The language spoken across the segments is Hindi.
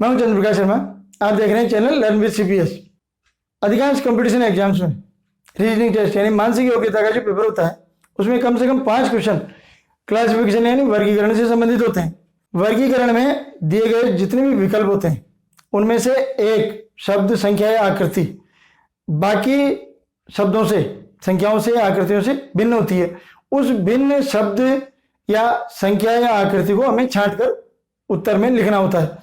मैं हूं चंद्रप्रकाश शर्मा। आप देख रहे हैं चैनल लर्न विद सीपीएस। अधिकांश कंपटीशन एग्जाम्स में रीजनिंग टेस्ट यानी मानसिक योग्यता का जो पेपर होता है उसमें कम से कम 5 क्वेश्चन क्लासिफिकेशन यानी वर्गीकरण से संबंधित होते हैं। वर्गीकरण में दिए गए जितने भी विकल्प होते हैं उनमें से एक शब्द, संख्या या आकृति बाकी शब्दों से, संख्याओं से या आकृतियों से भिन्न होती है। उस भिन्न शब्द या संख्या या आकृति को हमें छांट कर उत्तर में लिखना होता है।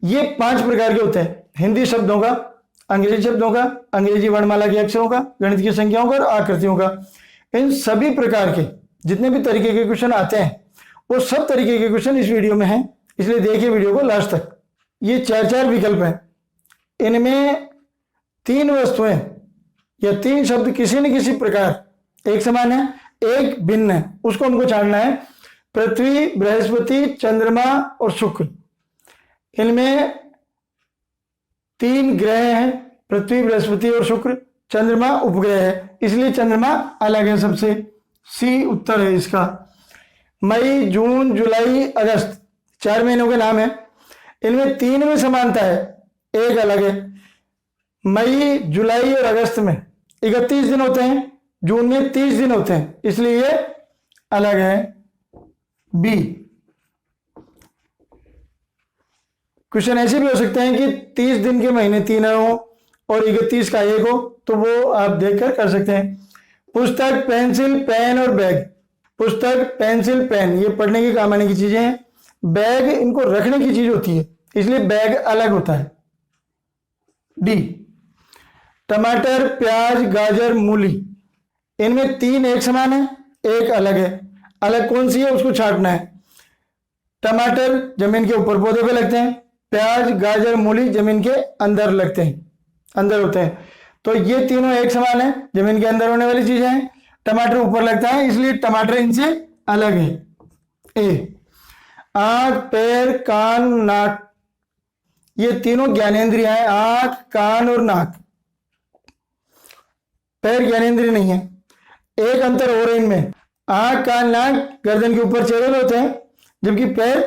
ये 5 प्रकार के होते हैं: हिंदी शब्दों का, अंग्रेजी शब्दों का, अंग्रेजी वर्णमाला के अक्षरों का, गणित की संख्याओं का और आकृतियों का। इन सभी प्रकार के जितने भी तरीके के क्वेश्चन आते हैं वो सब तरीके के क्वेश्चन इस वीडियो में हैं, इसलिए देखिए वीडियो को लास्ट तक। ये 4 विकल्प हैं। इनमें 3 वस्तुएं या 3 शब्द किसी न किसी प्रकार एक समान है, एक भिन्न है, उसको हमको छांटना है। पृथ्वी, बृहस्पति, चंद्रमा और शुक्र। इनमें 3 ग्रह हैं, पृथ्वी, बृहस्पति और शुक्र। चंद्रमा उपग्रह है, इसलिए चंद्रमा अलग है सबसे। सी उत्तर है इसका। मई, जून, जुलाई, अगस्त 4 महीनों के नाम है। इनमें 3 में समानता है, एक अलग है। मई, जुलाई और अगस्त में 31 दिन होते हैं, जून में 30 दिन होते हैं, इसलिए ये अलग है। बी। क्वेश्चन ऐसे भी हो सकते हैं कि 30 दिन के महीने 3 हो और 31 का 1 हो, तो वो आप देखकर कर सकते हैं। पुस्तक, पेंसिल, पेन और बैग। पुस्तक, पेंसिल, पेन ये पढ़ने के काम आने की चीजें हैं। बैग इनको रखने की चीज होती है, इसलिए बैग अलग होता है। डी। टमाटर, प्याज, गाजर, मूली। इनमें 3 एक समान है, एक अलग है। अलग कौन सी है उसको छांटना है। टमाटर जमीन के ऊपर पौधे पे लगते हैं, प्याज, गाजर, मूली जमीन के अंदर लगते हैं, अंदर होते हैं। तो ये तीनों एक समान है, जमीन के अंदर होने वाली चीजें हैं। टमाटर ऊपर लगता है, इसलिए टमाटर इनसे अलग है। ए। आंख, पैर, कान, नाक। ये तीनों ज्ञानेंद्रियां हैं, आंख, कान और नाक। पैर ज्ञानेंद्रिय नहीं है। एक अंतर हो रहा है इनमें, आंख, कान, नाक गर्दन के ऊपर चेहरे होते हैं, जबकि पैर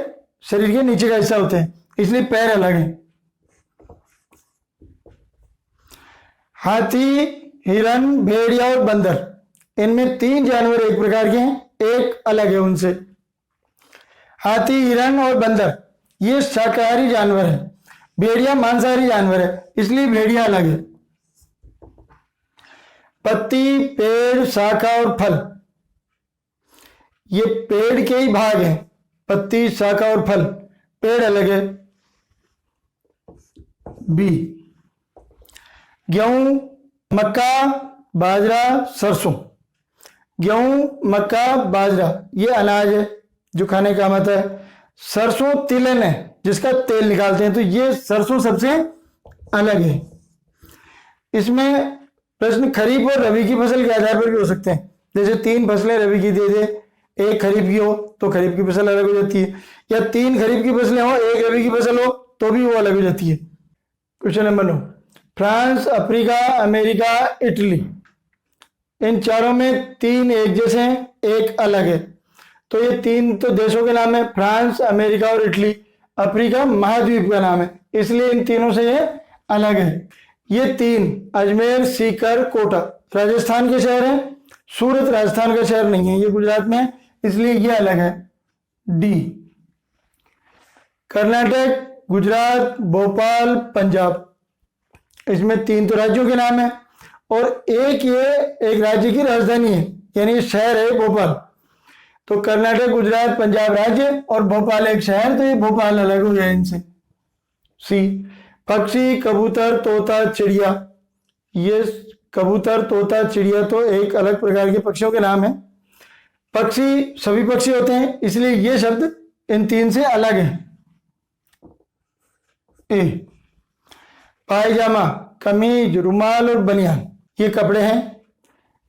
शरीर के नीचे का हिस्सा होते हैं, इसलिए पैर अलग है। हाथी, हिरन, भेड़िया और बंदर। इनमें 3 जानवर एक प्रकार के हैं, एक अलग है उनसे। हाथी, हिरन और बंदर ये शाकाहारी जानवर है, भेड़िया मांसाहारी जानवर है, इसलिए भेड़िया अलग है। पत्ती, पेड़, शाखा और फल ये पेड़ के ही भाग हैं। पत्ती, शाखा और फल, पेड़ अलग है। बी। गेहूं, मक्का, बाजरा, सरसों। गेहूं, मक्का, बाजरा ये अनाज है जो खाने का आता है। सरसों तिलहन है जिसका तेल निकालते हैं, तो ये सरसों सबसे अलग है। इसमें प्रश्न खरीफ और रबी की फसल के आधार पर भी हो सकते हैं, जैसे 3 फसलें रबी की दे दे, 1 खरीफ की हो तो खरीफ की फसल अलग हो जाती है, या 3 खरीफ की फसलें हो, 1 रबी की फसल हो तो भी वो अलग हो जाती है। Question number 9। France, Africa, America, Italy. इन चारों में 3 एक जैसे हैं, एक अलग है। तो ये 3 तो देशों के नाम है, फ्रांस, अमेरिका और इटली। अफ्रीका महाद्वीप का नाम है, इसलिए इन तीनों से ये अलग है। ये 3 अजमेर, सीकर, कोटा राजस्थान के शहर हैं। सूरत राजस्थान का शहर नहीं है, ये गुजरात में है, इसलिए ये अलग है। डी। कर्नाटक, गुजरात, भोपाल, पंजाब। इसमें 3 तो राज्यों के नाम है और एक राज्य की राजधानी है, यानी शहर है भोपाल। तो कर्नाटक, गुजरात, पंजाब राज्य और भोपाल एक शहर, तो ये भोपाल अलग हो गया इनसे। सी। पक्षी, कबूतर, तोता, चिड़िया। ये कबूतर, तोता, चिड़िया तो एक अलग प्रकार के पक्षियों के नाम है। पक्षी सभी पक्षी होते हैं, इसलिए ये शब्द इन 3 से अलग है। ए। पायजामा, कमीज, रुमाल और बनियान ये कपड़े हैं,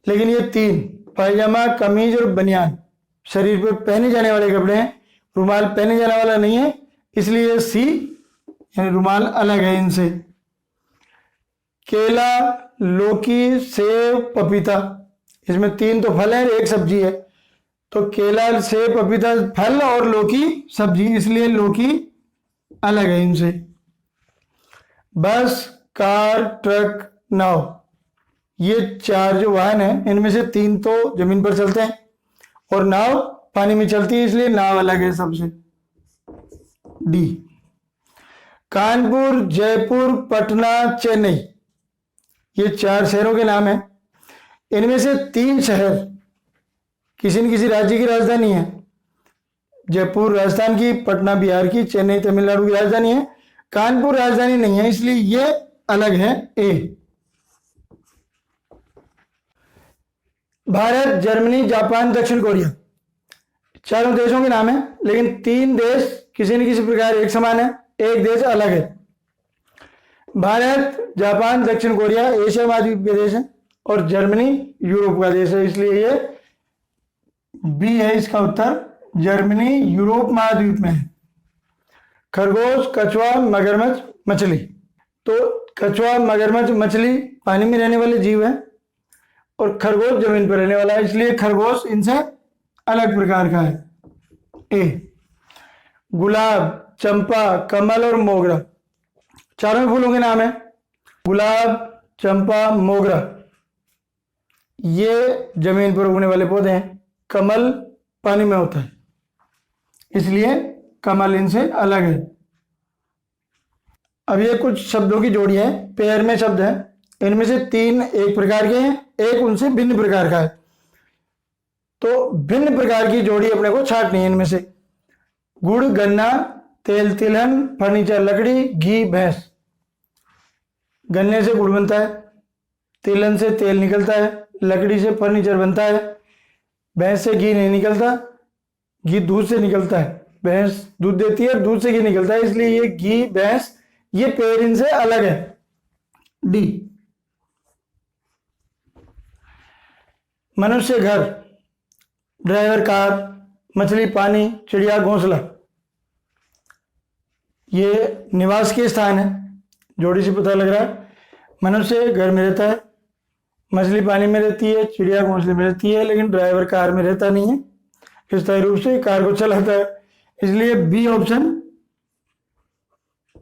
लेकिन ये 3 पायजामा, कमीज और बनियान शरीर पर पहने जाने वाले कपड़े हैं। रुमाल पहने जाने वाला नहीं है, इसलिए सी यानी रुमाल अलग है इनसे। केला, लौकी, सेब, पपीता। इसमें 3 तो फल है, 1 सब्जी है, तो केला, सेब, पपीता फल और लौकी सब्जी, इसलिए लौकी अलग है इनसे। बस, कार, ट्रक, नाव, ये 4 जो वाहन हैं इनमें से 3 तो जमीन पर चलते हैं और नाव पानी में चलती है, इसलिए नाव अलग है सबसे। डी। कानपुर, जयपुर, पटना, चेन्नई, ये 4 शहरों के नाम हैं। इनमें से 3 शहर किसी न किसी राज्य की राजधानी है। जयपुर राजस्थान की, पटना बिहार की, चेन्नई तमिलनाडु की राजधानी है। कानपुर राजधानी नहीं है, इसलिए ये अलग है। ए। भारत, जर्मनी, जापान, दक्षिण कोरिया, 4 देशों के नाम है, लेकिन 3 देश किसी न किसी प्रकार एक समान है, एक देश अलग है। भारत, जापान, दक्षिण कोरिया एशिया महाद्वीप के देश हैं और जर्मनी यूरोप का देश है, इसलिए ये बी है इसका उत्तर। जर्मनी यूरोप महाद्वीप में है। खरगोश, कछुआ, मगरमच्छ, मछली, तो कछुआ, मगरमच्छ, मछली पानी में रहने वाले जीव हैं और खरगोश जमीन पर रहने वाला है, इसलिए खरगोश इनसे अलग प्रकार का है। ए। गुलाब, चंपा, कमल और मोगरा, 4 फूलों के नाम है। गुलाब, चंपा, मोगरा, ये जमीन पर उगने वाले पौधे हैं। कमल पानी में होता है, इसलिए कमल इनसे अलग है। अब ये कुछ शब्दों की जोड़ी है, पेयर में शब्द है। इनमें से 3 एक प्रकार के हैं, एक उनसे भिन्न प्रकार का है। तो भिन्न प्रकार की जोड़ी अपने को छांटनी है। इनमें से गुड़, गन्ना, तेल, तिलहन, फर्नीचर, लकड़ी, घी, भैंस। गन्ने से गुड़ बनता है, तिलहन से तेल निकलता है, लकड़ी से फर्नीचर बनता है, भैंस से घी नहीं निकलता, घी दूध से निकलता है। भैंस दूध देती है, दूध से घी निकलता है, इसलिए ये घी, भैंस, ये पेड़ इनसे अलग है। डी। मनुष्य घर, ड्राइवर कार, मछली पानी, चिड़िया घोंसला, ये निवास के स्थान है। जोड़ी से पता लग रहा है। मनुष्य घर में रहता है, मछली पानी में रहती है, चिड़िया घोंसले में रहती है, लेकिन ड्राइवर कार में रहता नहीं है। स्थायी रूप से कार को चलाता है, इसलिए बी ऑप्शन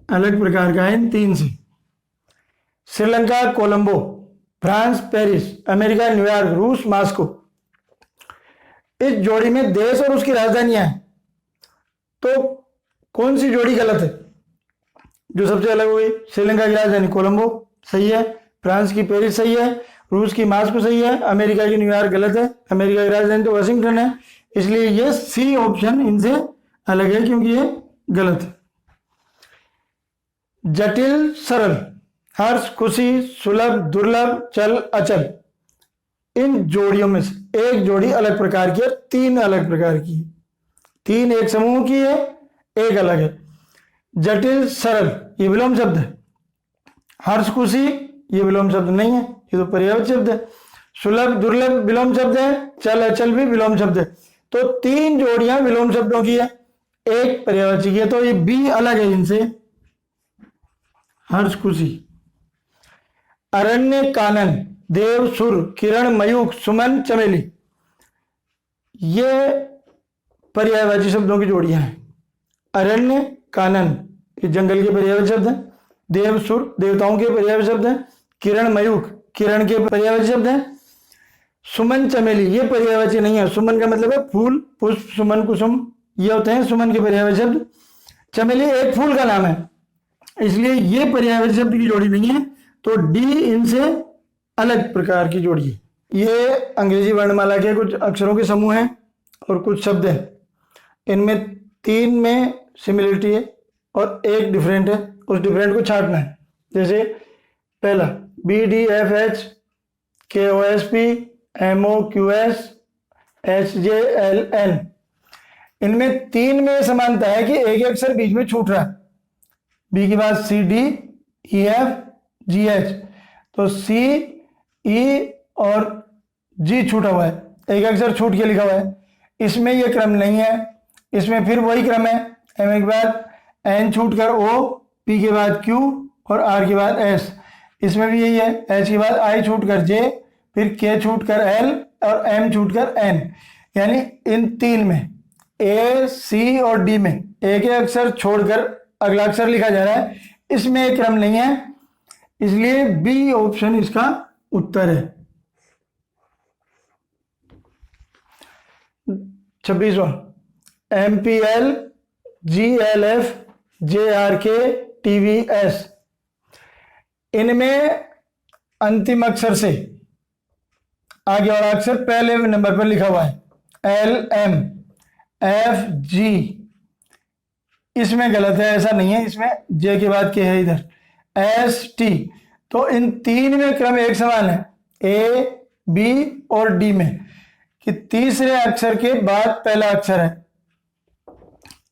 अलग प्रकार का है इन 3 से। Sri Lanka, Colombo, France, Paris, America, New York, रूस, मॉस्को, इस जोड़ी में देश और उसकी राजधानियां हैं। तो कौन सी जोड़ी गलत है? जो सबसे अलग हुई, श्रीलंका की राजधानी कोलंबो सही है, फ्रांस की पेरिस सही है, रूस की मॉस्को सही है, अमेरिका की न्यूयॉर्क गलत है, अमेरिका की राजधानी तो वाशिंगटन है, इसलिए ये सी ऑप्शन इनसे अलग है क्योंकि ये गलत है। जटिल, सरल, हर्ष, खुशी, सुलभ, दुर्लभ, चल, अचल, इन जोड़ियों में से एक जोड़ी अलग प्रकार की है, 3 अलग प्रकार की है। 3 एक समूह की है, एक अलग है। जटिल, सरल, ये विलोम शब्द है। हर्ष, खुशी, ये विलोम शब्द नहीं है, ये तो पर्यायवाची शब्द है। सुलभ, दुर्लभ विलोम शब्द है, चल, अचल भी विलोम शब्द है। तो 3 जोड़ियां विलोम शब्दों की है, एक पर्यायवाची की है, तो ये बी अलग है इनसे। हर्ष, खुशी। अरण्य, कानन, देव, सुर, किरण, मयूख, सुमन, चमेली, ये पर्यायवाची शब्दों की जोड़ियां हैं। अरण्य, कानन, ये जंगल के पर्यायवाची शब्द हैं। देव, सुर, देवताओं के पर्यायवाची शब्द हैं। किरण, मयूख, किरण के पर्यायवाची शब्द हैं। सुमन, चमेली, ये पर्यायवाची नहीं है। सुमन का मतलब है फूल, पुष्प, सुमन, कुसुम, ये होते हैं सुमन के पर्यायवाची शब्द। चमेली एक फूल का नाम है, इसलिए ये पर्यायवाची शब्द की जोड़ी नहीं है। तो डी इनसे अलग प्रकार की जोड़ी है। ये अंग्रेजी वर्णमाला के कुछ अक्षरों के समूह हैं और कुछ शब्द हैं। इनमें 3 में सिमिलरिटी है और एक डिफरेंट है, उस डिफरेंट को छांटना है। जैसे पहला BDFH, KOSP, MOQS, HJLN, इनमें 3 में समानता है कि एक अक्षर बीच में छूट रहा है। बी के बाद CDEFGH, तो C, E और G छूटा हुआ है, एक अक्षर छूट के लिखा हुआ है। इसमें यह क्रम नहीं है, इसमें फिर वही क्रम है। M के बाद N छूट कर O, P के बाद Q और R के बाद S, इसमें भी यही है। H के बाद I छूट कर J, फिर K छूट कर L और M छूट कर N, यानी इन 3 में A, C और D में एक एक अक्षर छोड़कर अगला अक्षर लिखा जा रहा है। इसमें एक क्रम नहीं है, इसलिए बी ऑप्शन इसका उत्तर है। 26वां, MPL, GLF, JRK, TVS, इनमें अंतिम अक्षर से आगे वाला अक्षर पहले नंबर पर लिखा हुआ है, LM, FG, इसमें गलत है, ऐसा नहीं है, इसमें J के बाद के है इधर, ST। तो इन तीन में क्रम एक समान है, A, B और D में, कि तीसरे अक्षर के बाद पहला अक्षर है।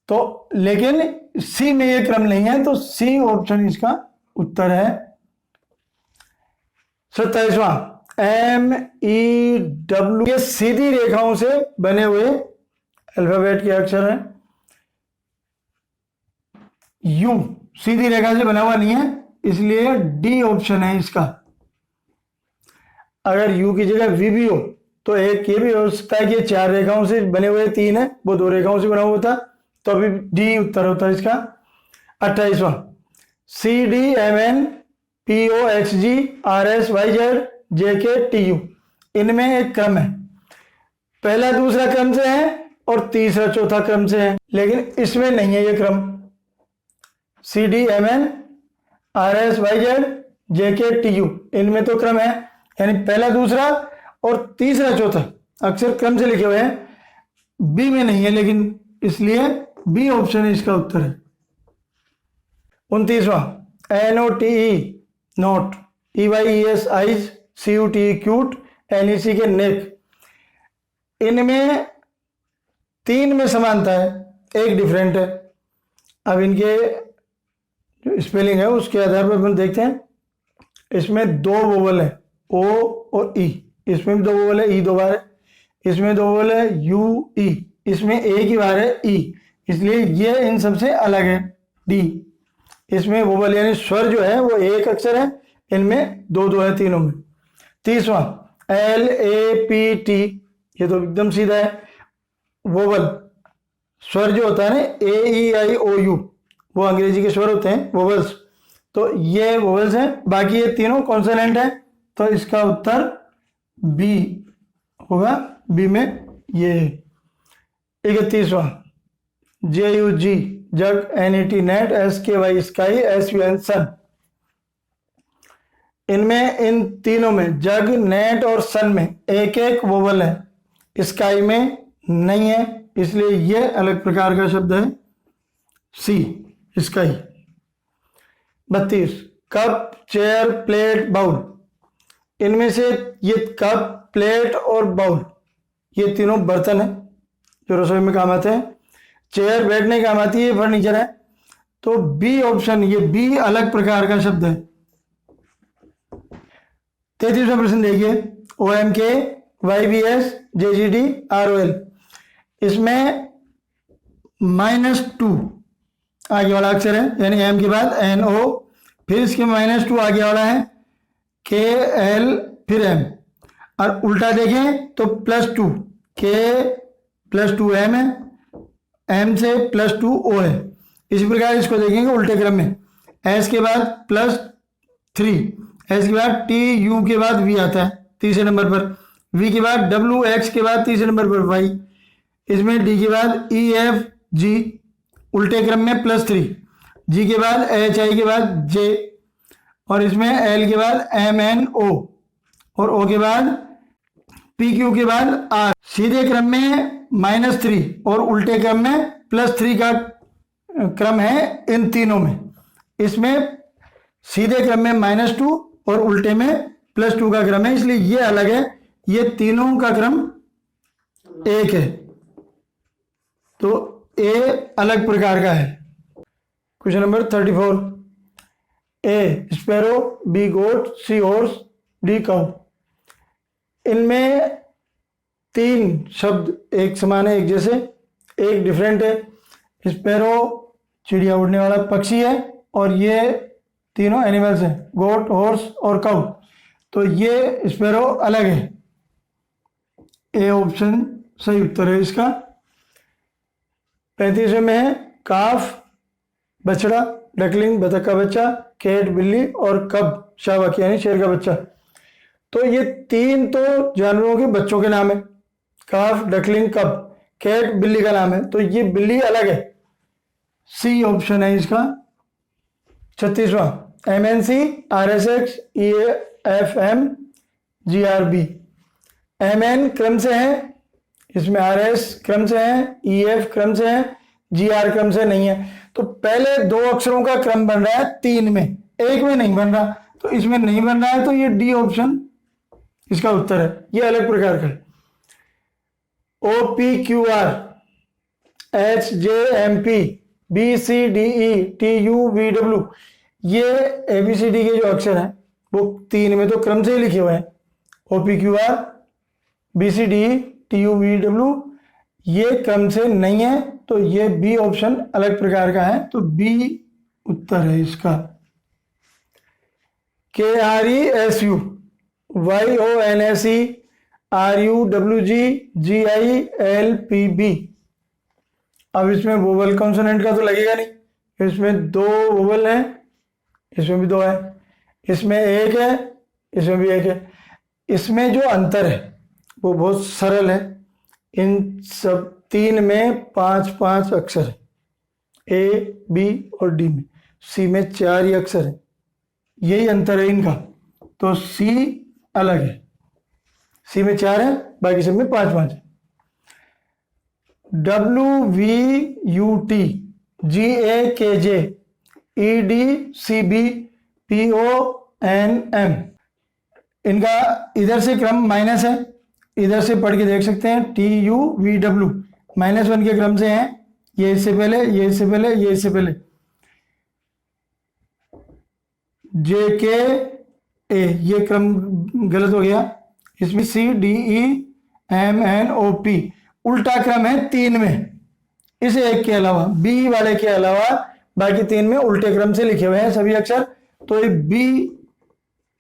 तो लेकिन C में ये क्रम नहीं है, तो C ऑप्शन इसका उत्तर है। 27वां, MEW, ये सीधी रेखाओं से बने हुए अल्फाबेट के अक्षर हैं। U सीधी रेखा से बना हुआ नहीं है, इसलिए D ऑप्शन है इसका। अगर U की जगह V भी हो तो एक ये भी हो सकता है कि चार रेखाओं से बने हुए तीन है, वो दो रेखाओं से बना हुआ था, तो अभी D उत्तर होता है इसका। 28वां, CDMN, POXG, RSYZ, JK, TU, इनमें एक क्रम है, पहला दूसरा क्रम से है और तीसरा चौथा क्रम से है, लेकिन इसमें नहीं है ये क्रम। CDMN, RSYZ, JK, TU, इनमें तो क्रम है, यानी पहला दूसरा और तीसरा चौथा अक्षर क्रम से लिखे हुए हैं। बी में नहीं है, लेकिन इसलिए बी ऑप्शन इसका उत्तर है। 29वां, NOTE, note, EYES, eyes, CUTE, cute, NEC के नेक, इनमें तीन में समानता है, एक डिफरेंट है। अब इनके जो स्पेलिंग है उसके आधार पर अपन देखते हैं। इसमें दो वोवल है, O और E, इसमें भी दो वोवल है, E दो बार है, इसमें दो वोवल है, UE, इसमें एक ही बार है, E, इसलिए ये इन सबसे अलग है। D, इसमें वोवल यानी स्वर जो है वो एक अक्षर है, इनमें दो दो है तीनों में। 30वां, LAPT, ये तो एकदम सीधा है। वोवल स्वर जो होता है ना, AEIOU, वो अंग्रेजी के स्वर होते हैं वोवल्स, तो ये वोवल्स हैं, बाकी ये तीनों कॉन्सोनेंट है, तो इसका उत्तर बी होगा। बी में ये है। 31वां, JUG, जग, NET, net, SKY, sky, SUN, सन, इनमें इन तीनों में जग, नेट और सन में एक एक वोवल है, स्काई में नहीं है, इसलिए ये अलग प्रकार का शब्द है, sea, sky. 32, cup, chair, plate, bowl, इनमें से ये कप, प्लेट और बाउल, ये तीनों बर्तन है जो रसोई में काम आते हैं। चेयर बैठने काम आती है, फर्नीचर है, तो बी ऑप्शन, ये बी अलग प्रकार का शब्द है। 33वां प्रश्न देखिए, OMK, YBS, JGD, ROL, इसमें -2 आगे वाला अक्षर है, यानी M के बाद NO, फिर इसके -2 आगे वाला है KL, फिर M, और उल्टा देखें तो +2, K +2 M है, M से +2 O है। इसी प्रकार इसको देखेंगे उल्टे क्रम में, S के बाद +3, S के बाद T, U के बाद V आता है तीसरे नंबर पर, V के बाद W, X के बाद तीसरे नंबर पर Y, इसमें D के बाद E, F, G, उल्टे क्रम में +3, G के बाद H, I के बाद J, और इसमें L के बाद M, N, O, और O के बाद P, Q के बाद R। सीधे क्रम में -3 और उल्टे क्रम में +3 का क्रम है इन तीनों में। इसमें सीधे क्रम में -2 और उल्टे में +2 का क्रम है, इसलिए ये अलग है, ये तीनों का क्रम एक है, तो ए अलग प्रकार का है। Question number 34, A sparrow, B goat, C horse, D cow, इनमें तीन शब्द एक समान है, एक जैसे, एक डिफरेंट है। स्पैरो चिड़िया उड़ने वाला पक्षी है, और ये तीनों एनिमल्स हैं, गोट, हॉर्स और काउ, तो ये स्पैरो अलग है। ए ऑप्शन सही उत्तर है इसका। 35वें में है काफ, बछड़ा, डकलिंग बतख का बच्चा, कैट बिल्ली, और कब शावक यानी शेर का बच्चा। तो ये 3 तो जानवरों के बच्चों के नाम है, काफ, डकलिंग, कब। कैट बिल्ली का नाम है, तो ये बिल्ली अलग है। सी ऑप्शन है इसका 36वां। MNC, RSX, EFM, GRB। MN क्रम से है, इसमें RS क्रम से है, EF क्रम से है, GR क्रम से नहीं है। तो पहले 2 अक्षरों का क्रम बन रहा है 3 में, 1 में नहीं बन रहा, तो इसमें नहीं बन रहा है, तो ये डी ऑप्शन इसका उत्तर है। ये अलग प्रकार का है। OPQR, HJMP, BCDE, TUVW, ये ABCD के जो अक्षर हैं वो 3 में तो क्रम से ही लिखे हुए हैं। OPQR, BCDE, TUVW ये क्रम से नहीं है, तो ये बी ऑप्शन अलग प्रकार का है, तो बी उत्तर है इसका। KRESU, YONSE, RUWG, GILPB। अब इसमें वोवल कॉन्सोनेंट का तो लगेगा नहीं, इसमें 2 वोवल हैं, इसमें भी 2 है, इसमें 1 है, इसमें भी 1 है। इसमें जो अंतर है वो बहुत सरल है। इन सब 3 में 5-5 अक्षर है, A, B और D में। C में 4 ही अक्षर है, यही अंतर है इनका, तो C अलग है। C में 4 है, बाकी सब में 5-5 है। WVUT, GAKJ, EDCB, PONM, इनका इधर से क्रम माइनस है, इधर से पढ़ के देख सकते हैं। TUVW -1 के क्रम से हैं, ये इससे पहले, ये इससे पहले, ये इससे पहले। JKA ये क्रम गलत हो गया, इसमें CDEMNOP उल्टा क्रम है 3 में, इस एक के अलावा, B वाले के अलावा बाकी 3 में उल्टे क्रम से लिखे हुए हैं सभी अक्षर, तो ये बी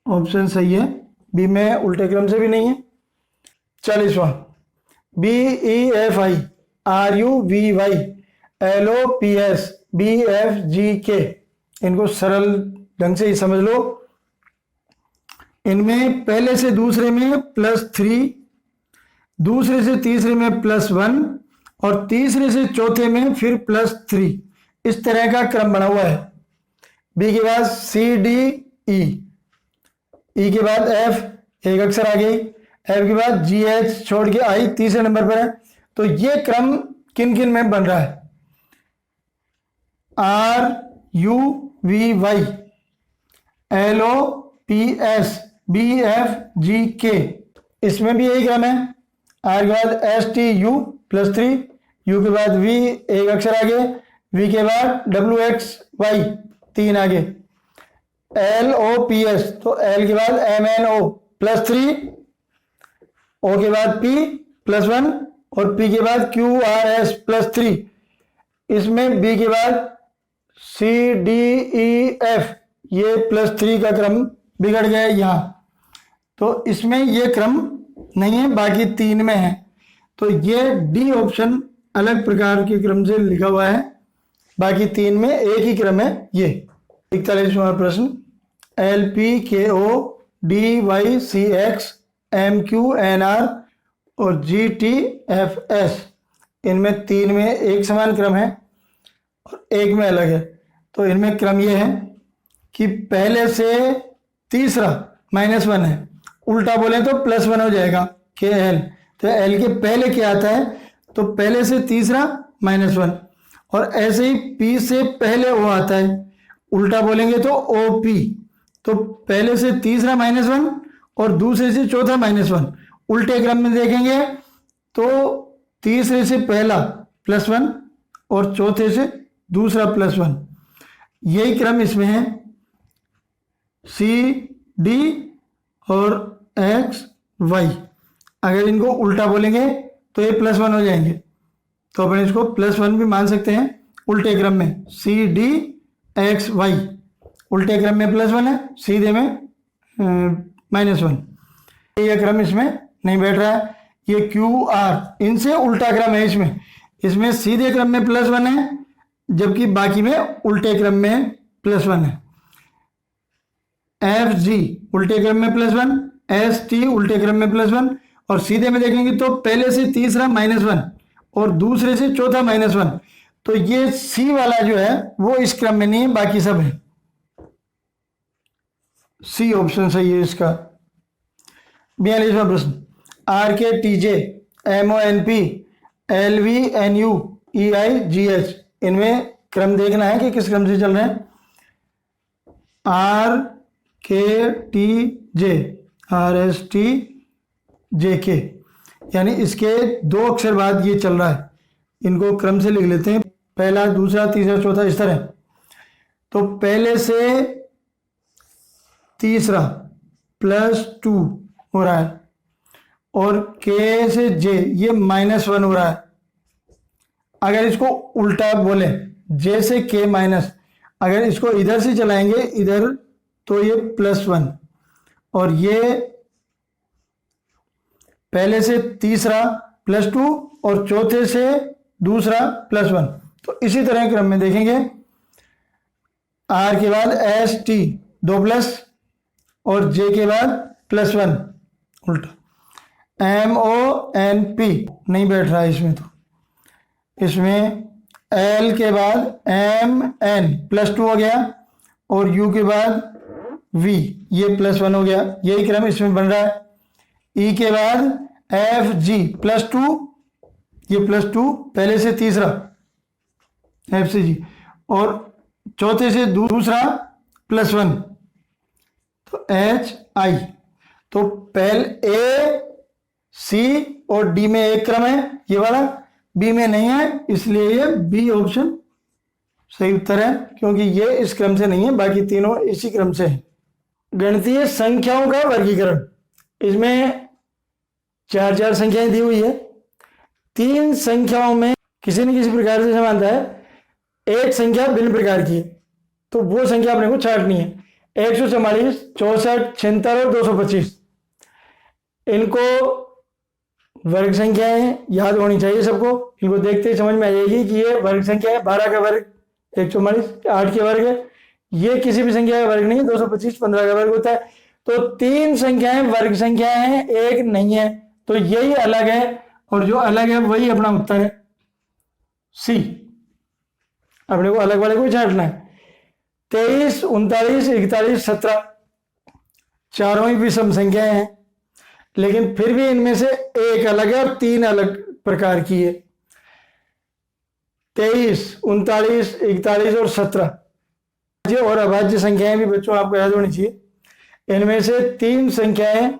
ऑप्शन सही है। बी में उल्टे क्रम से भी नहीं है। 40वां, BEFI, RUVY, LOPS, BFGK, इनको सरल ढंग से ही समझ लो। इनमें पहले से दूसरे में +3, दूसरे से तीसरे में +1 और तीसरे से चौथे में फिर +3, इस तरह का क्रम बना हुआ है। बी के बाद CDE, E के बाद F, एक अक्षर आ गई, F के बाद GH छोड़ के I तीसरे नंबर पर है। तो ये क्रम किन किन में बन रहा है? RUVY, LOPS, BFGK, इसमें भी यही क्रम है। R के बाद STU +3, U के बाद V एक अक्षर आगे, V के बाद WXY 3 आगे, LOPS तो L के बाद MNO +3, O के बाद P +1 और P के बाद QRS +3, इसमें B के बाद CDEF ये +3 का क्रम बिगड़ गया यहाँ, तो इसमें ये क्रम नहीं है, बाकी 3 में है, तो ये डी ऑप्शन अलग प्रकार के क्रम से लिखा हुआ है, बाकी 3 में एक ही क्रम है ये। 41वां प्रश्न, LPKO, DYCX, MQNR और GTFS, इनमें 3 में एक समान क्रम है और एक में अलग है। तो इनमें क्रम ये है कि पहले से तीसरा -1 है, उल्टा बोले तो +1 हो जाएगा KL, तो L के पहले क्या आता है, तो पहले से तीसरा -1, और ऐसे ही P से पहले O आता है, उल्टा बोलेंगे तो OP, तो पहले से तीसरा -1 और दूसरे से चौथा -1, उल्टे क्रम में देखेंगे तो तीसरे से पहला +1 और चौथे से दूसरा +1, यही क्रम इसमें है। C, D और X, Y, अगर इनको उल्टा बोलेंगे तो ये +1 हो जाएंगे, तो अपन इसको +1 भी मान सकते हैं उल्टे क्रम में। C, D, X, Y उल्टे क्रम में +1 है, सीधे में -1, ये क्रम इसमें नहीं बैठ रहा है। ये QR इनसे उल्टा क्रम है, इसमें सीधे क्रम में +1 है, जबकि बाकी में उल्टे क्रम में +1 है, एफ जी उल्टे क्रम में +1, एस टी उल्टे क्रम में +1, और सीधे में देखेंगे तो पहले से तीसरा -1 और दूसरे से चौथा -1, तो ये सी वाला जो है वो इस क्रम में नहीं है, बाकी सब है। सी ऑप्शन सही है इसका। 42वां प्रश्न, R K T J M O N P L V N U E I G H, इनमें क्रम देखना है कि किस क्रम से चल रहे हैं। Are K T J, R S T जे के, यानी इसके 2 अक्षर बाद ये चल रहा है, इनको क्रम से लिख लेते हैं, पहला दूसरा तीसरा चौथा इस तरह। तो पहले से तीसरा +2 हो रहा है, और के से जे ये -1 हो रहा है। अगर इसको उल्टा बोले, जे से के माइनस, अगर इसको इधर से चलाएंगे इधर, तो ये +1, और ये पहले से तीसरा +2 और चौथे से दूसरा +1। तो इसी तरह क्रम में देखेंगे, आर के बाद एस टी 2 प्लस, और जे के बाद +1 उल्टा, एम ओ एन पी नहीं बैठ रहा है इसमें, तो इसमें एल के बाद एम एन +2 हो गया, और यू के बाद वी ये +1 हो गया, यही क्रम इसमें बन रहा है। ई के बाद एफ जी +2, ये +2 पहले से तीसरा एफ से जी, और चौथे से दूसरा +1, तो एच आई। तो पहले ए सी और डी में एक क्रम है, ये वाला बी में नहीं है, इसलिए ये बी ऑप्शन सही उत्तर है, क्योंकि ये इस क्रम से नहीं है, बाकी तीनों इसी क्रम से है। गणितीय संख्याओं का वर्गीकरण, इसमें 4 संख्याएं दी हुई है, 3 संख्याओं में किसी न किसी प्रकार से समानता है, एक संख्या भिन्न प्रकार की है, तो वो संख्या अपने को छांटनी है। 144, 64, 76 और 225, इनको वर्ग संख्याएं याद होनी चाहिए सबको। इनको देखते ही समझ में आ जाएगी कि ये वर्ग संख्या है। 12 का वर्ग 144, 8 के वर्ग है, ये किसी भी संख्या का वर्ग नहीं है। 225 15 का वर्ग होता है। तो 3 संख्याएं वर्ग संख्याएं हैं, एक नहीं है, तो यही अलग है, और जो अलग है वही अपना उत्तर है सी। अपने को अलग वाले को छांटना है। 23, 39, 41, 17 चारों ही विषम संख्याएं हैं, लेकिन फिर भी इनमें से एक अलग है और 3 अलग प्रकार की है। 23, 39, 41 और 17 और अभाज्य संख्याएं भी बच्चों आपको याद होनी चाहिए। इनमें से 3 संख्याएं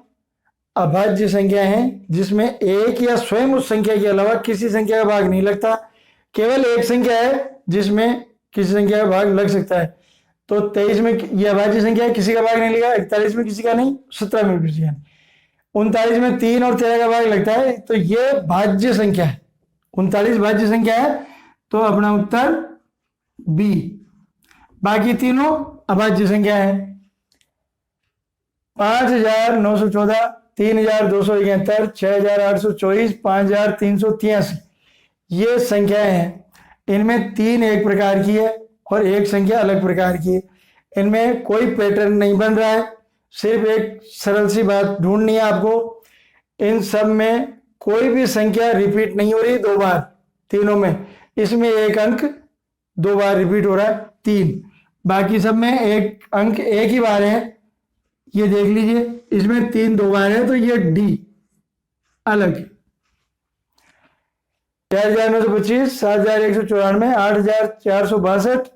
अभाज्य संख्या हैं, जिसमें एक या स्वयं उस संख्या के अलावा किसी संख्या का भाग नहीं लगता। केवल एक संख्या है जिसमें किसी संख्या का भाग लग सकता है। तो 23 में यह अभाज्य संख्या है, किसी का भाग नहीं लगा। 41 में किसी का नहीं, 17 में किसी का नहीं। 39 में 3 और 13 का भाग लगता है, तो ये भाज्य संख्या है। 39 भाज्य संख्या है, तो अपना उत्तर बी। बाकी तीनों अभाज्य संख्या है। 5914, 3271, 6824, 5383 ये संख्याएं हैं। इनमें 3 एक प्रकार की है और एक संख्या अलग प्रकार की है। इनमें कोई पैटर्न नहीं बन रहा है, सिर्फ एक सरल सी बात ढूंढनी है आपको। इन सब में कोई भी संख्या रिपीट नहीं हो रही 2 बार, तीनों में। इसमें एक अंक 2 बार रिपीट हो रहा है, 3। बाकी सब में एक अंक एक ही बार है। ये देख लीजिए, इसमें 3 2 बार है, तो ये डी अलग। 4925, 7194, 8462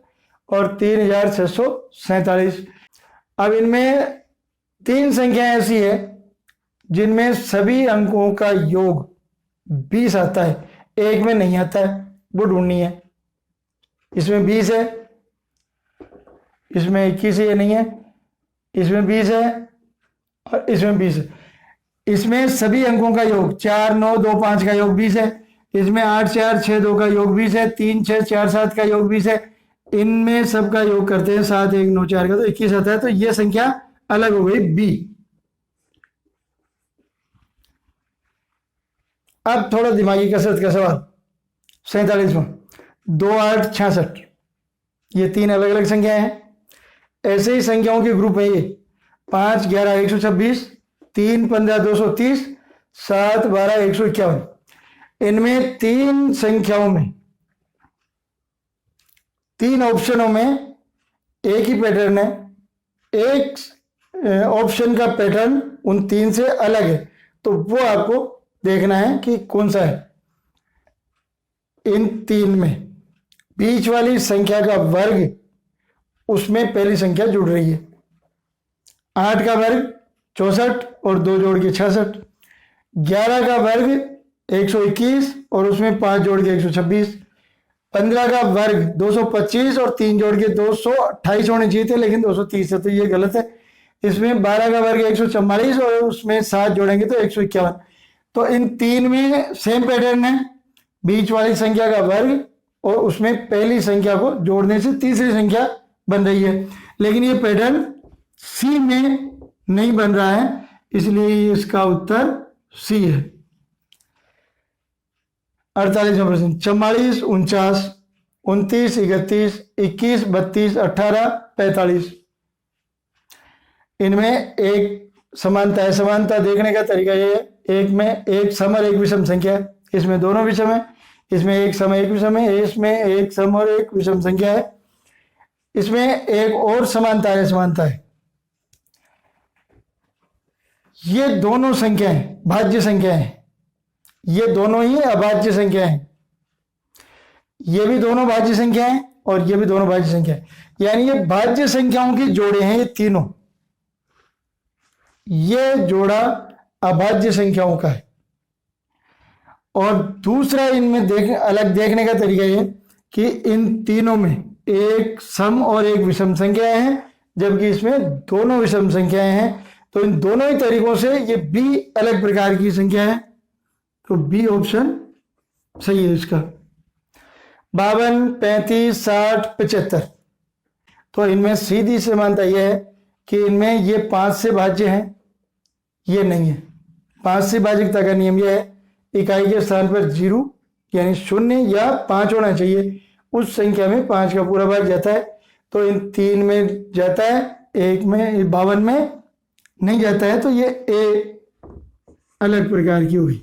और 3647। अब इनमें 3 संख्याएं ऐसी है जिनमें सभी अंकों का योग 20 आता है, एक में नहीं आता है, वो ढूंढनी है। इसमें 20 है, इसमें 21 ये नहीं है, इसमें 20 है और इसमें 20 है। इसमें सभी अंकों का योग 4 9 2 5 का योग 20 है। इसमें 8 4 6 2 का योग 20 है। 3 6 4 7 का योग 20 है। इनमें सबका योग करते हैं 7 1 9 4 का, तो 21 आता है। तो यह संख्या अलग हो गई, बी। अब थोड़ा दिमागी कसरत का सवाल। 47वां, 2 8 66, ये 3 अलग अलग संख्याएं हैं। ऐसे ही संख्याओं के ग्रुप है ये 5, 11, 126, 3, 15, 230, 7, 12, 151। इनमें तीन संख्याओं में, तीन ऑप्शनों में एक ही पैटर्न है, एक ऑप्शन का पैटर्न उन तीन से अलग है, तो वो आपको देखना है कि कौन सा है। इन तीन में बीच वाली संख्या का वर्ग, उसमें पहली संख्या जुड़ रही है। 8 का वर्ग 64 और 2 जोड़ के 66। 11 का वर्ग 121 और उसमें 5 जोड़ के 126। 15 का वर्ग 225 और 3 जोड़ के 228 होने चाहिए थे, लेकिन 230 है, तो ये गलत है। इसमें 12 का वर्ग 144 और उसमें 7 जोड़ेंगे तो 151। तो इन तीन में सेम पैटर्न है, बीच वाली संख्या का वर्ग और उसमें पहली संख्या को जोड़ने से तीसरी संख्या बन रही है, लेकिन ये पैटर्न सी में नहीं बन रहा है, इसलिए इसका उत्तर सी है। 48वां प्रश्न, 44, 49, 29, 31, 21, 32, 18, 45। इनमें एक समानता है। समानता देखने का तरीका ये है, एक में एक सम और एक विषम संख्या है, इसमें दोनों विषम है। इसमें एक सम एक विषम है, इसमें एक सम और एक विषम संख्या है। इसमें एक और समानता है, समानता है, ये दोनों संख्याएं भाज्य संख्याएं हैं, ये दोनों ही अभाज्य संख्या हैं। ये भी दोनों भाज्य संख्या हैं और ये भी दोनों भाज्य संख्या है, यानी ये भाज्य संख्याओं के जोड़े हैं ये तीनों। ये जोड़ा अभाज्य संख्याओं का है। और दूसरा इनमें अलग देखने का तरीका ये कि इन तीनों में एक सम और एक विषम संख्याएं हैं, जबकि इसमें दोनों विषम संख्याएं हैं। तो इन दोनों ही तरीकों से ये बी अलग प्रकार की संख्या है, तो बी ऑप्शन सही है इसका। 52, 35, 60, 75। तो इनमें सीधी समानता यह है कि इनमें ये 5 से भाज्य हैं, ये नहीं है। 5 से भाज्यता का नियम यह है, इकाई के स्थान पर 0 यानी 0 या 5 होना चाहिए, उस संख्या में 5 का पूरा भाग जाता है। तो इन 3 में जाता है, एक में 52 में नहीं जाता है, तो ये ए अलग प्रकार की हुई।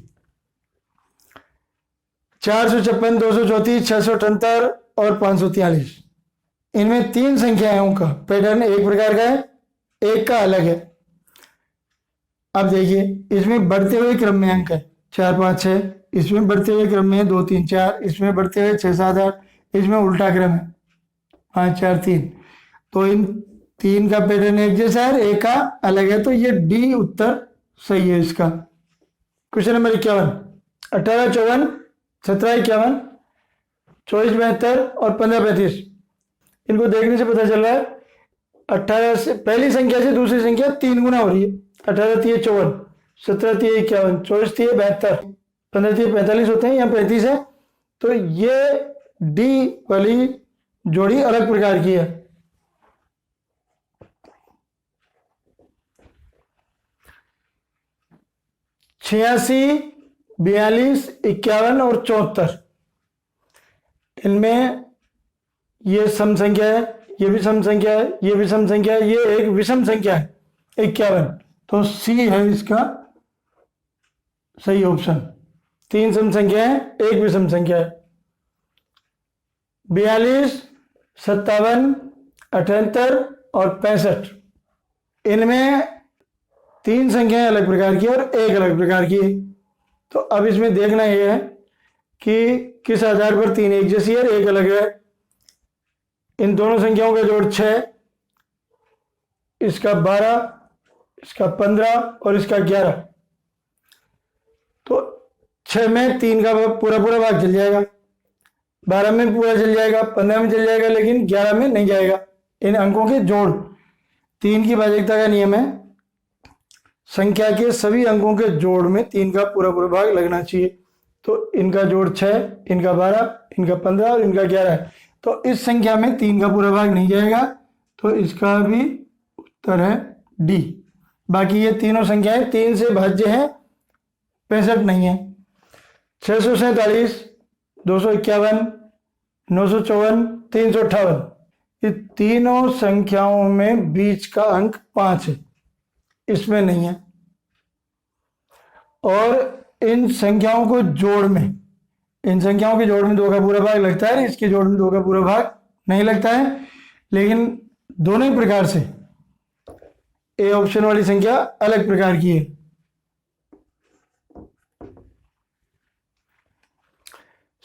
456, 234, 678 और 543। इनमें तीन संख्याओं का पैटर्न एक प्रकार का है, एक का अलग है। अब देखिए, इसमें बढ़ते हुए क्रम में अंक है 4, 5, 6, इसमें बढ़ते हुए क्रम में 2, 3, 4, इसमें बढ़ते हुए 6, 7, 8, इसमें उल्टा क्रम है 5, 4, 3। तो इन तीन का पैटर्न एक जैसा है, एक का अलग है, तो ये डी उत्तर सही है इसका। क्वेश्चन नंबर 51, 18, 54, 17, 51, 24, 72 और 15, 35। इनको देखने से पता चल रहा है 18 से पहली संख्या से दूसरी संख्या 3 गुना हो रही है। 18 3 54, 17 3 51, 24 3 72, 15 3 45 होते हैं, यहाँ 35 है। तो ये डी वाली जोड़ी अलग प्रकार की है। छियासी, 42, 51 और 74। इनमें ये सम संख्या है, ये भी सम संख्या है, ये भी सम संख्या है, ये एक विषम संख्या है 51। तो सी है इसका सही ऑप्शन। 3 सम संख्या है, एक विषम संख्या है। 42, 57, 78 और 65। इनमें 3 संख्याएं अलग प्रकार की और एक अलग प्रकार की है। तो अब इसमें देखना यह है कि किस आधार पर 3 एक जैसी है और एक अलग है। इन दोनों संख्याओं का जोड़ 6, इसका 12, इसका 15 और इसका 11। तो 6 में 3 का पूरा भाग चल जाएगा, 12 में पूरा चल जाएगा, 15 में चल जाएगा, लेकिन 11 में नहीं जाएगा। इन अंकों के जोड़, 3 की भाज्यता का नियम है, संख्या के सभी अंकों के जोड़ में 3 का पूरा भाग लगना चाहिए। तो इनका जोड़ 6, इनका 12, इनका 15 और इनका 11 है। तो इस संख्या में 3 का पूरा भाग नहीं जाएगा, तो इसका भी उत्तर है डी। बाकी ये तीनों संख्याएं 3 से भाज्य हैं, 65 नहीं है। 647, 251, 954, 358। कि तीनों संख्याओं में बीच का अंक 5 है, इसमें नहीं है। और इन संख्याओं को जोड़ में, इन संख्याओं के जोड़ में 2 का पूरा भाग लगता है, इसके जोड़ में 2 का पूरा भाग नहीं लगता है। लेकिन दोनों ही प्रकार से ए ऑप्शन वाली संख्या अलग प्रकार की है।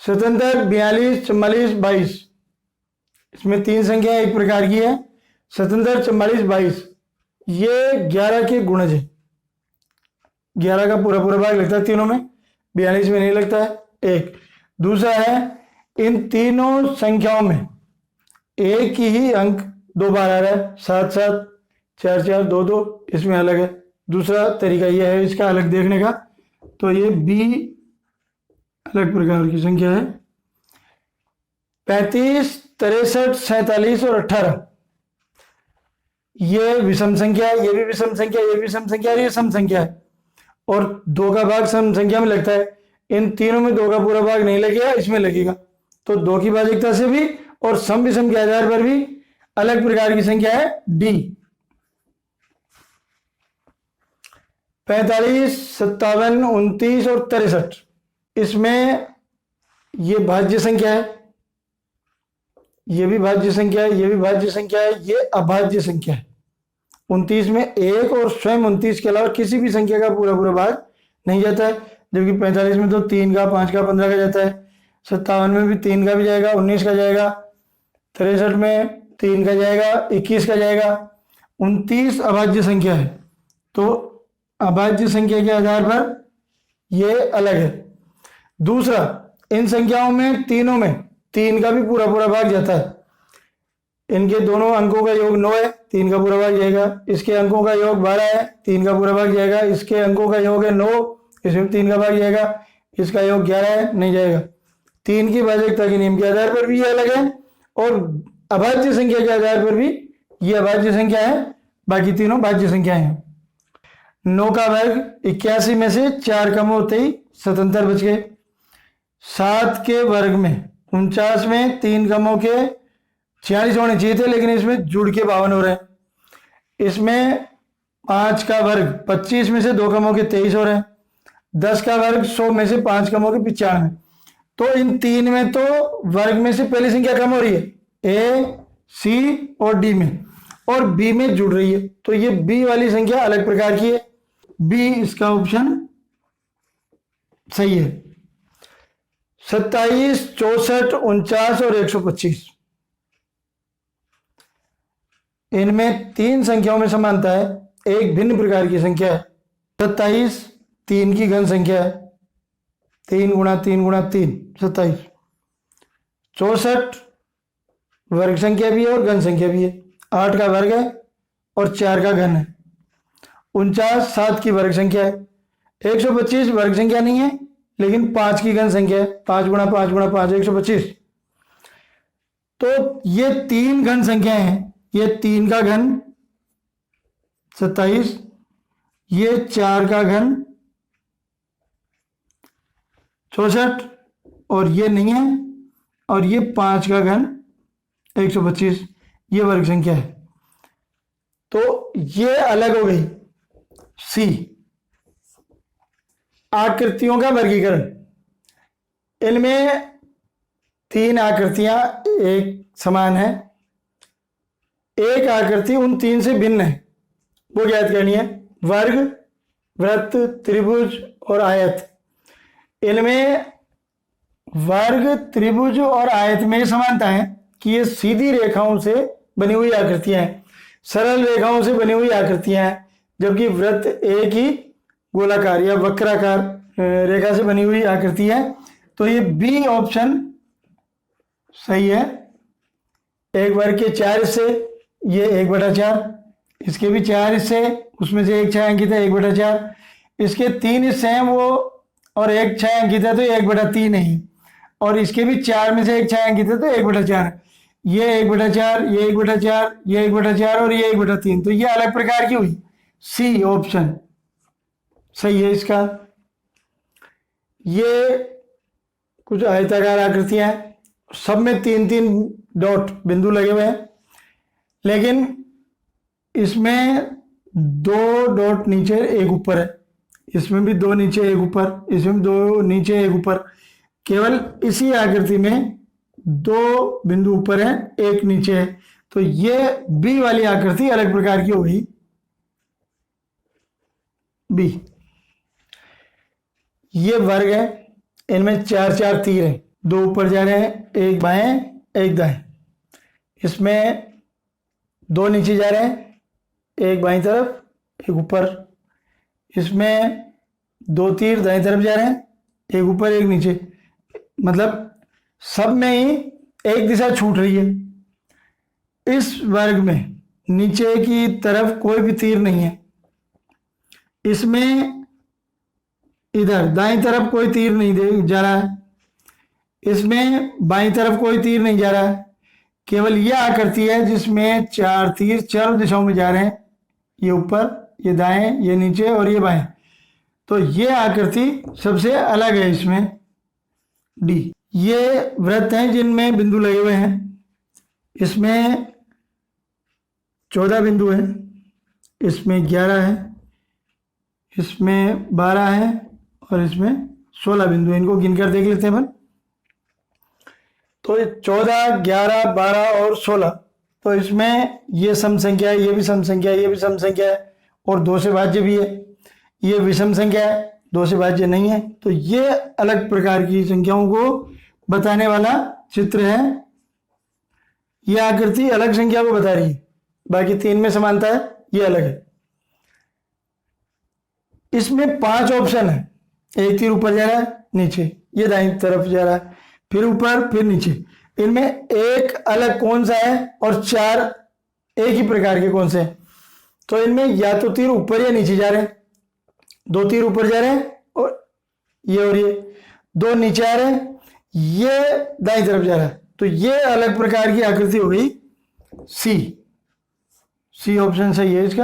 स्वतंत्र 42, 44, 22, इसमें 3 संख्या एक प्रकार की है। स्वतंत्र 44, 22 ये 11 के गुणज है। 11 का पूरा पूरा भाग लगता है तीनों में, 42 में नहीं लगता है। एक दूसरा है, इन तीनों संख्याओं में एक ही अंक 2 बार आ रहा है, 7, 7, 4, 4, 2, 2, इसमें अलग है। दूसरा तरीका यह है इसका अलग देखने का, तो ये बी अलग प्रकार की संख्या है। 35, 63, 47 और 18 ये विषम संख्या है, ये भी विषम संख्या, ये भी विषम संख्या है, ये सम संख्या है। और 2 का भाग सम संख्या में लगता है। इन तीनों में 2 का पूरा भाग नहीं लगेगा, इसमें लगेगा। तो 2 की भाजकता से भी और सम विषम के आधार पर भी अलग प्रकार की संख्या है डी। 45, 57, 29 और 63 इसमें ये भाज्य संख्या है, ये भी भाज्य संख्या है, ये भी भाज्य संख्या है, ये अभाज्य संख्या है। 29 में 1 और स्वयं 29 के अलावा किसी भी संख्या का पूरा पूरा भाग नहीं जाता है। जबकि 45 में तो 3 का, 5 का, 15 का जाता है। 57 में भी 3 का भी जाएगा, 19 का जाएगा। 63 में 3 का जाएगा, 21 का जाएगा। 29 अभाज्य संख्या है, तो अभाज्य संख्या के आधार पर ये अलग है। दूसरा, इन संख्याओं में तीनों में 3 का भी पूरा पूरा भाग जाता है। इनके दोनों अंकों का योग 9 है, 3 का पूरा भाग जाएगा। इसके अंकों का योग 12 है, 3 का पूरा भाग जाएगा। इसके अंकों का योग है 9, इसमें 3 का भाग जाएगा। इसका योग 11 है, नहीं जाएगा। 3 की भाजकता के नियम के आधार पर भी ये अलग है, और अभाज्य संख्या के आधार पर भी ये अभाज्य संख्या है, बाकी तीनों भाज्य संख्याएं हैं। 9 का वर्ग 81 में से 4 कम होते ही स्वतंत्र बच गए। 7 के वर्ग में 49 में 3 कम होके 46 होने चाहिए थे, लेकिन इसमें जुड़ के 52 हो रहे हैं। इसमें 5 का वर्ग 25 में से 2 कम होके 23 हो रहे हैं। 10 का वर्ग 100 में से 5 कम होके 95। तो इन 3 में तो वर्ग में से पहली संख्या कम हो रही है, ए, सी और डी में, और बी में जुड़ रही है। तो ये बी वाली संख्या अलग प्रकार की है। बी इसका ऑप्शन सही है। 27, 64, 49 और 125 इनमें 3 संख्याओं में समानता है, एक भिन्न प्रकार की संख्या है। 27 3 की घन संख्या है, 3 गुणा 3 गुणा 3 27। 64 वर्ग संख्या भी है और घन संख्या भी है, 8 का वर्ग है और 4 का घन है। 49 7 की वर्ग संख्या है। 125 वर्ग संख्या नहीं है, लेकिन 5 की घन संख्या है, 5 गुणा 5 गुणा 5 125। तो ये 3 घन संख्याएं हैं, ये 3 का घन 27, ये 4 का घन 64, और ये नहीं है, और ये 5 का घन 125, ये वर्ग संख्या है। तो ये अलग हो गई सी। आकृतियों का वर्गीकरण, इनमें 3 आकृतियां एक समान है, एक आकृति उन 3 से भिन्न है, वो ज्ञात करनी है। वर्ग, वृत्त, त्रिभुज और आयत। इनमें वर्ग, त्रिभुज और आयत में समानता है कि ये सीधी रेखाओं से बनी हुई आकृतियां हैं, सरल रेखाओं से बनी हुई आकृतियां हैं। जबकि वृत्त एक ही गोलाकार या वक्राकार रेखा से बनी हुई आकृति है। तो ये बी ऑप्शन सही है। एक वर्ग के 4 हिस्से, ये 1/4, इसके भी 4 हिस्से, उसमें से एक छायांकित है 1/4, इसके 3 हिस्से हैं वो, और एक छायांकित है तो 1/3 नहीं, और इसके भी 4 में से एक छायांकित है तो 1/4। ये 1/4, ये 1/4, ये 1/4 और ये 1/3। तो ये अलग प्रकार की हुई, सी ऑप्शन सही है इसका। ये कुछ आयताकार आकृतियां हैं, सब में 3-3 डॉट बिंदु लगे हुए हैं। लेकिन इसमें 2 डॉट नीचे एक ऊपर है, इसमें भी 2 नीचे एक ऊपर, इसमें 2 नीचे एक ऊपर, केवल इसी आकृति में 2 बिंदु ऊपर है, एक नीचे है। तो ये बी वाली आकृति अलग प्रकार की हो गई, बी। ये वर्ग है, इनमें 4 तीर हैं, 2 ऊपर जा रहे हैं, एक बाएं एक दाएं। इसमें 2 नीचे जा रहे हैं, एक बाईं तरफ एक ऊपर। इसमें 2 तीर दाईं तरफ जा रहे हैं, एक ऊपर एक नीचे, मतलब सब में ही एक दिशा छूट रही है। इस वर्ग में नीचे की तरफ कोई भी तीर नहीं है, इसमें इधर दाईं तरफ कोई तीर नहीं जा रहा है, इसमें बाईं तरफ कोई तीर नहीं जा रहा है। केवल यह आकृति है जिसमें 4 तीर चारों दिशाओं में जा रहे हैं, ये ऊपर, ये दाएं, ये नीचे और ये बाएं। तो ये आकृति सबसे अलग है इसमें, डी। ये वृत्त हैं जिनमें बिंदु लगे हुए हैं, इसमें 14 बिंदु हैं, इसमें 11 है, इसमें 12 है और इसमें 16 बिंदु हैं। इनको गिनकर देख लेते हैं अपन। तो 14, 11, 12 और 16, तो इसमें ये सम संख्या है, ये भी सम संख्या है, ये भी सम संख्या है और 2 से भाज्य भी है। ये विषम संख्या है, 2 से भाज्य नहीं है। तो ये अलग प्रकार की संख्याओं को बताने वाला चित्र है। यह आकृति अलग संख्या को बता रही है, बाकी 3 में समानता है, ये अलग है। इसमें 5 ऑप्शन है, एक तीर ऊपर जा रहा है, नीचे, ये दाईं तरफ जा रहा है, फिर ऊपर फिर नीचे। इनमें एक अलग कौन सा है और 4 एक ही प्रकार के कौन से हैं? तो इनमें या तो तीर ऊपर या नीचे जा रहे हैं, 2 तीर ऊपर जा रहे हैं और ये 2 नीचे आ रहे हैं, ये दाईं तरफ जा रहा है। तो ये अलग प्रकार की आकृति हो गई सी। सी ऑप्शन सही है इसका।